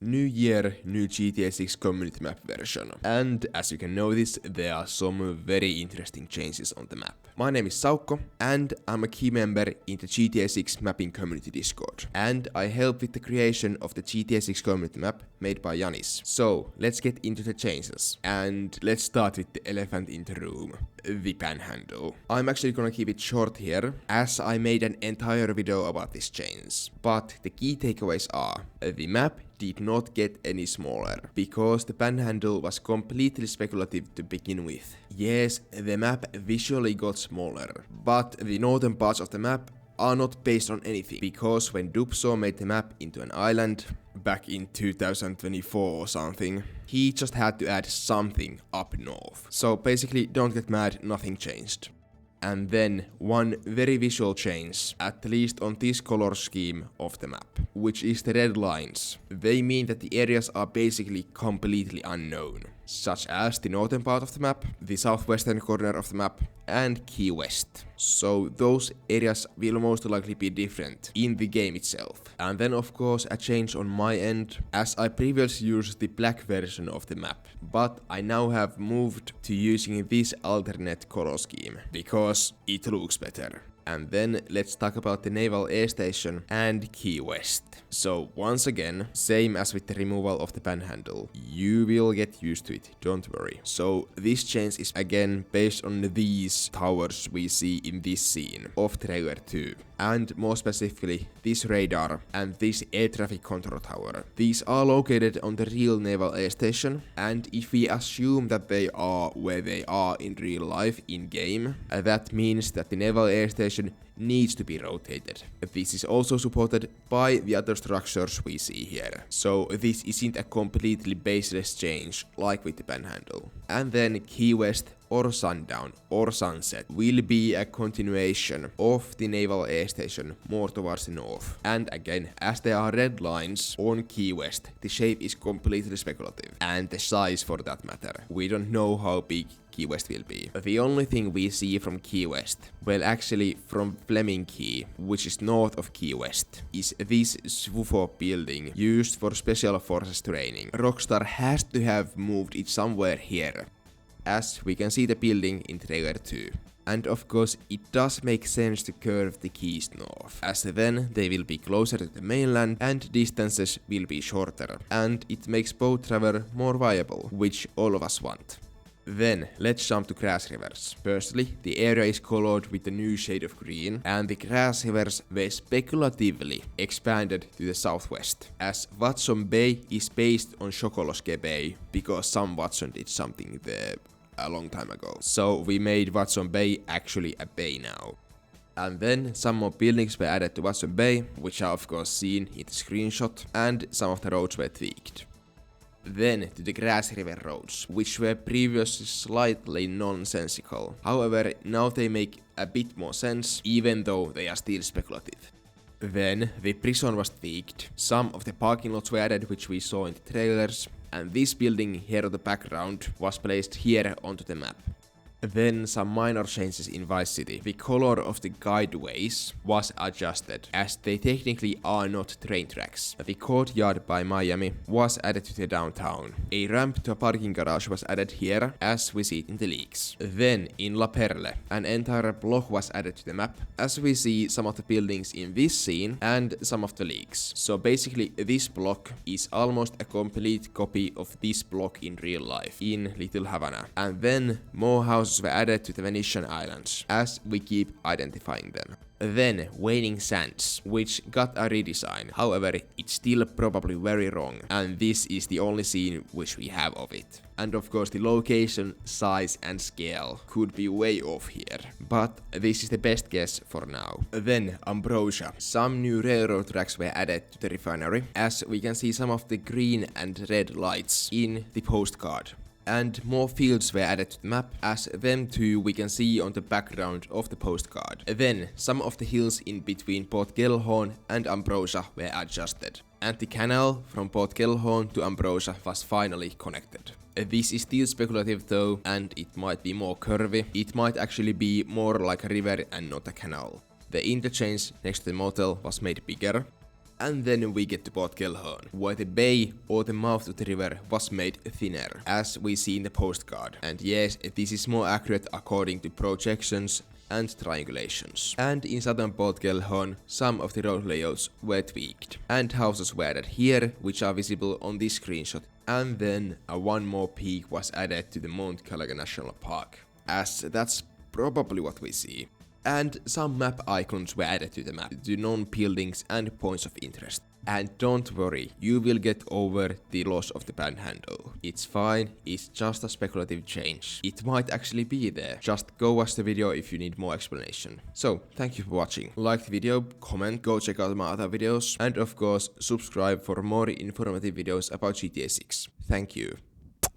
New year, new GTA 6 community map version. And as you can notice, there are some very interesting changes on the map. My name is Saukko, and I'm a key member in the GTA 6 mapping community Discord. And I help with the creation of the GTA 6 community map made by Yanis. So, let's get into the changes. And let's start with the elephant in the room, the Panhandle. I'm actually gonna keep it short here, as I made an entire video about this change. But the key takeaways are, the map did not get any smaller, because the Panhandle was completely speculative to begin with. Yes, the map visually got smaller, but the northern parts of the map are not based on anything, because when Dubso made the map into an island, back in 2024 or something, he just had to add something up north. So basically, don't get mad, nothing changed. And then one very visual change, at least on this color scheme of the map, which is the red lines. They mean that the areas are basically completely unknown, such as the northern part of the map, the southwestern corner of the map, and Key West. So those areas will most likely be different in the game itself. And then of course a change on my end, as I previously used the black version of the map, but I now have moved to using this alternate color scheme, because it looks better. And then let's talk about the Naval Air Station and Key West. So once again, same as with the removal of the Panhandle, you will get used to it, don't worry. So this change is again based on these towers we see in this scene of Trailer 2. And more specifically, this radar and this air traffic control tower. These are located on the real Naval Air Station, and if we assume that they are where they are in real life in game, that means that the Naval Air Station needs to be rotated. This is also supported by the other structures we see here. So this isn't a completely baseless change like with the Panhandle. And then Key West or Sundown or Sunset will be a continuation of the Naval Air Station more towards the north. And again, as there are red lines on Key West, the shape is completely speculative. And the size for that matter. We don't know how big Key West will be. The only thing we see from Key West, well actually from Fleming Key, which is north of Key West, is this SWFO building used for Special Forces training. Rockstar has to have moved it somewhere here, as we can see the building in Trailer 2. And of course, it does make sense to curve the keys north, as then they will be closer to the mainland and distances will be shorter, and it makes boat travel more viable, which all of us want. Then, let's jump to grass rivers. Firstly, the area is colored with the new shade of green, and the grass rivers were speculatively expanded to the southwest, as Watson Bay is based on Chokoloske Bay, because some Watson did something there a long time ago. So we made Watson Bay actually a bay now. And then some more buildings were added to Watson Bay, which are of course seen in the screenshot, and some of the roads were tweaked. Then to the Grass River roads, which were previously slightly nonsensical. However, now they make a bit more sense, even though they are still speculative. Then the prison was tweaked, some of the parking lots were added which we saw in the trailers, and this building here in the background was placed here onto the map. Then some minor changes in Vice City. The color of the guideways was adjusted, as they technically are not train tracks. The courtyard by Miami was added to the downtown. A ramp to a parking garage was added here, as we see it in the leaks. Then in La Perle, an entire block was added to the map, as we see some of the buildings in this scene and some of the leaks. So basically this block is almost a complete copy of this block in real life, in Little Havana. And then more houses were added to the Venetian Islands, as we keep identifying them. Then Waning Sands, which got a redesign. However, it's still probably very wrong, and this is the only scene which we have of it. And of course the location, size and scale could be way off here, but this is the best guess for now. Then Ambrosia. Some new railroad tracks were added to the refinery, as we can see some of the green and red lights in the postcard. And more fields were added to the map, as them too we can see on the background of the postcard. Then some of the hills in between Port Gellhorn and Ambrosia were adjusted, and the canal from Port Gellhorn to Ambrosia was finally connected. This is still speculative though, and it might be more curvy. It might actually be more like a river and not a canal. The interchange next to the motel was made bigger, And then we get to Port Gellhorn, where the bay or the mouth of the river was made thinner, as we see in the postcard. And yes, this is more accurate according to projections and triangulations. And in southern Port Gellhorn, some of the road layouts were tweaked. And houses were added here, which are visible on this screenshot. And then one more peak was added to the Mount Gallagher National Park, as that's probably what we see. And some map icons were added to the map, to known buildings and points of interest. And don't worry, you will get over the loss of the Panhandle. It's fine, it's just a speculative change. It might actually be there. Just go watch the video if you need more explanation. So, thank you for watching. Like the video, comment, go check out my other videos, and of course, subscribe for more informative videos about GTA 6. Thank you.